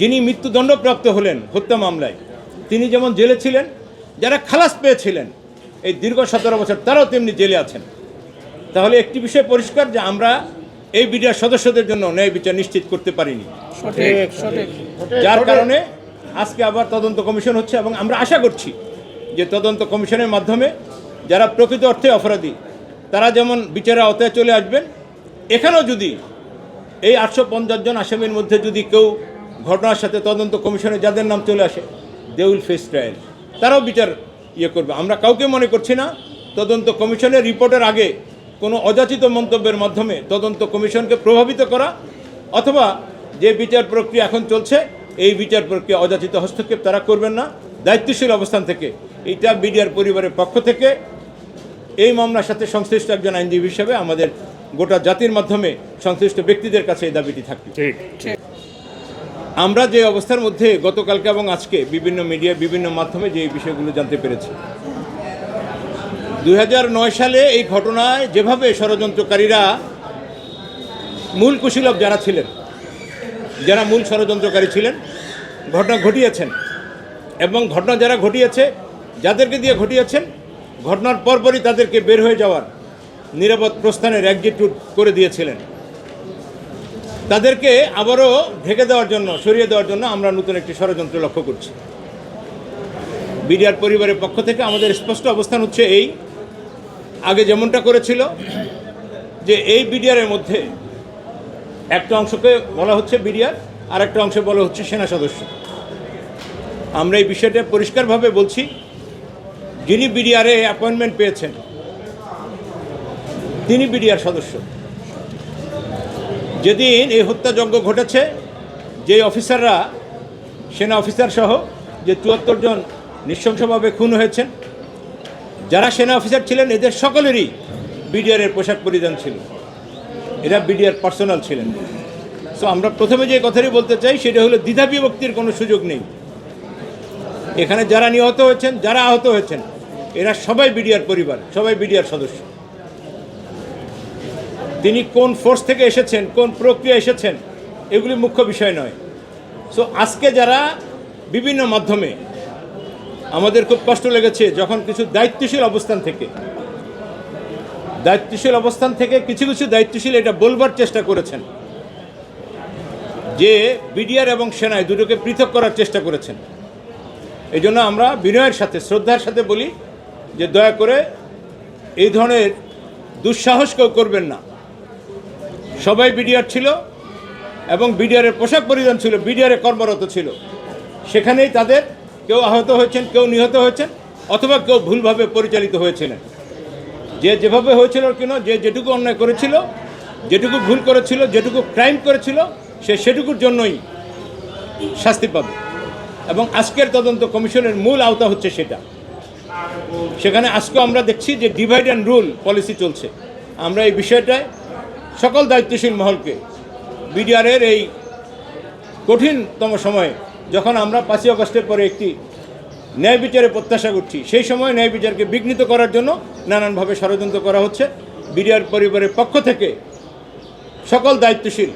যিনি মৃত্যুদণ্ডপ্রাপ্ত হলেন হত্যা মামলায়, তিনি যেমন জেলে ছিলেন, যারা খালাস পেয়েছিলেন এই দীর্ঘ 17 বছর তারাও তেমনি জেলে আছেন। তাহলে একটি বিষয় পরিষ্কার যে আমরা এই বিডিআর সদস্যদের জন্য ন্যায় বিচার নিশ্চিত করতে পারিনি, যার কারণে আজকে আবার তদন্ত কমিশন হচ্ছে এবং আমরা আশা করছি যে তদন্ত কমিশনের মাধ্যমে যারা প্রকৃত অর্থে অপরাধী তারা যেমন বিচারের আওতায় চলে আসবেন। এখানেও যদি এই 850 জন আসামির মধ্যে যদি কেউ ঘটনার সাথে তদন্ত কমিশনে যাদের নাম চলে আসে, দে উইল ফেস ট্রায়াল, তারাও বিচার করবে। আমরা কাউকে মনে করছি না তদন্ত কমিশনের রিপোর্টের আগে কোনো অযাচিত মন্তব্যের মাধ্যমে তদন্ত কমিশনকে প্রভাবিত করা, অথবা যে বিচার প্রক্রিয়া এখন চলছে এই বিচার প্রক্রিয়া অযাচিত হস্তক্ষেপ তারা করবেন না। দায়িত্বশীল অবস্থান থেকে এইটা বিডিআর পরিবারের পক্ষ থেকে এই মামলার সাথে সংশ্লিষ্ট একজন আইনজীবী হিসেবে আমাদের গোটা জাতির মাধ্যমে সংশ্লিষ্ট ব্যক্তিদের কাছে এই দাবিটি থাকবে। আমরা যে অবস্থার মধ্যে গতকালকে এবং আজকে বিভিন্ন মিডিয়া বিভিন্ন মাধ্যমে যে এই বিষয়গুলো জানতে পেরেছি, 2009 সালে এই ঘটনায় যেভাবে ষড়যন্ত্রকারীরা মূল কুশীলব যারা ছিলেন, যারা মূল ষড়যন্ত্রকারী ছিলেন, ঘটনা ঘটিয়েছেন এবং ঘটনা যারা ঘটিয়েছে যাদেরকে দিয়ে ঘটিয়েছেন, ঘটনার পরপরই তাদেরকে বের হয়ে যাওয়ার নিরাপদ প্রস্থানের এক্সিকিউট করে দিয়েছিলেন, তাদেরকে আবারও ঢেকে দেওয়ার জন্য, সরিয়ে দেওয়ার জন্য আমরা নতুন একটি ষড়যন্ত্র লক্ষ্য করছি। বিডিআর পরিবারের পক্ষ থেকে আমাদের স্পষ্ট অবস্থান হচ্ছে এই, আগে যেমনটা করেছিল যে এই বিডিআরের মধ্যে একটা অংশকে বলা হচ্ছে বিডিআর, আর একটা অংশে বলা হচ্ছে সেনা সদস্য। আমরা এই বিষয়টা পরিষ্কারভাবে বলছি, যিনি বিডিআরে অ্যাপয়েন্টমেন্ট পেয়েছেন তিনি বিডিআর সদস্য। যেদিন এই হত্যাযজ্ঞ ঘটেছে, যে অফিসাররা, সেনা অফিসার সহ যে 74 জন নৃশংসভাবে খুন হয়েছেন, যারা সেনা অফিসার ছিলেন এদের সকলেরই বিডিআরের পোশাক পরিধান ছিল, এরা বিডিআর পার্সোনাল ছিলেন। সো আমরা প্রথমে যে কথাটি বলতে চাই সেটা হলো দ্বিধা বিভক্তির কোনো সুযোগ নেই। এখানে যারা নিহত হয়েছেন, যারা আহত হয়েছেন, এরা সবাই বিডিআর পরিবার, সবাই বিডিআর সদস্য। তিনি কোন ফোর্স থেকে এসেছেন, কোন প্রক্রিয়া এসেছেন, এগুলি মুখ্য বিষয় নয়। সো আজকে যারা বিভিন্ন মাধ্যমে, আমাদের খুব কষ্ট লেগেছে যখন কিছু দায়িত্বশীল অবস্থান থেকে কিছু কিছু দায়িত্বশীল এটা বলবার চেষ্টা করেছেন যে বিডিআর এবং সেনায় দুটোকে পৃথক করার চেষ্টা করেছেন। এই জন্য আমরা বিনয়ের সাথে, শ্রদ্ধার সাথে বলি যে দয়া করে এই ধরনের দুঃসাহস কেউ করবেন না। সবাই বিডিআর ছিল এবং বিডিআরের পোশাক পরিধান ছিল, বিডিআরে কর্মরত ছিল, সেখানেই তাদের কেউ আহত হয়েছেন, কেউ নিহত হয়েছেন, অথবা কেউ ভুলভাবে পরিচালিত হয়েছিলেন। যে যেভাবে হয়েছিল কেন, যে যেটুকু অন্যায় করেছিল, যেটুকু ভুল করেছিল, যেটুকু ক্রাইম করেছিল, সে সেটুকুর জন্যই শাস্তি পাবে। এবং আজকের তদন্ত কমিশনের মূল আওতা হচ্ছে সেটা। সেখানে আজকেও আমরা দেখছি যে ডিভাইড অ্যান্ড রুল পলিসি চলছে। আমরা এই বিষয়টায় সকল দায়িত্বশীল মহলকে, বিডিআরের এই কঠিনতম সময়ে যখন আমরা 5ই আগস্টের পরে একটি ন্যায় বিচারে প্রত্যাশা করছি, সেই সময় ন্যায় বিচারকে বিঘ্নিত করার জন্য নানানভাবে ষড়যন্ত্র করা হচ্ছে। বিডিআর পরিবারের পক্ষ থেকে সকল দায়িত্বশীল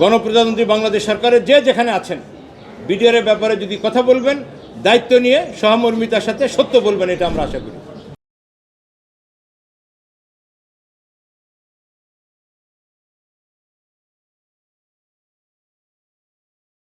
গণপ্রজাতন্ত্রী বাংলাদেশ সরকারের যে যেখানে আছেন, বিডিআরের ব্যাপারে যদি কথা বলবেন দায়িত্ব নিয়ে, সহমর্মিতার সাথে সত্য বলবেন, এটা আমরা আশা করি।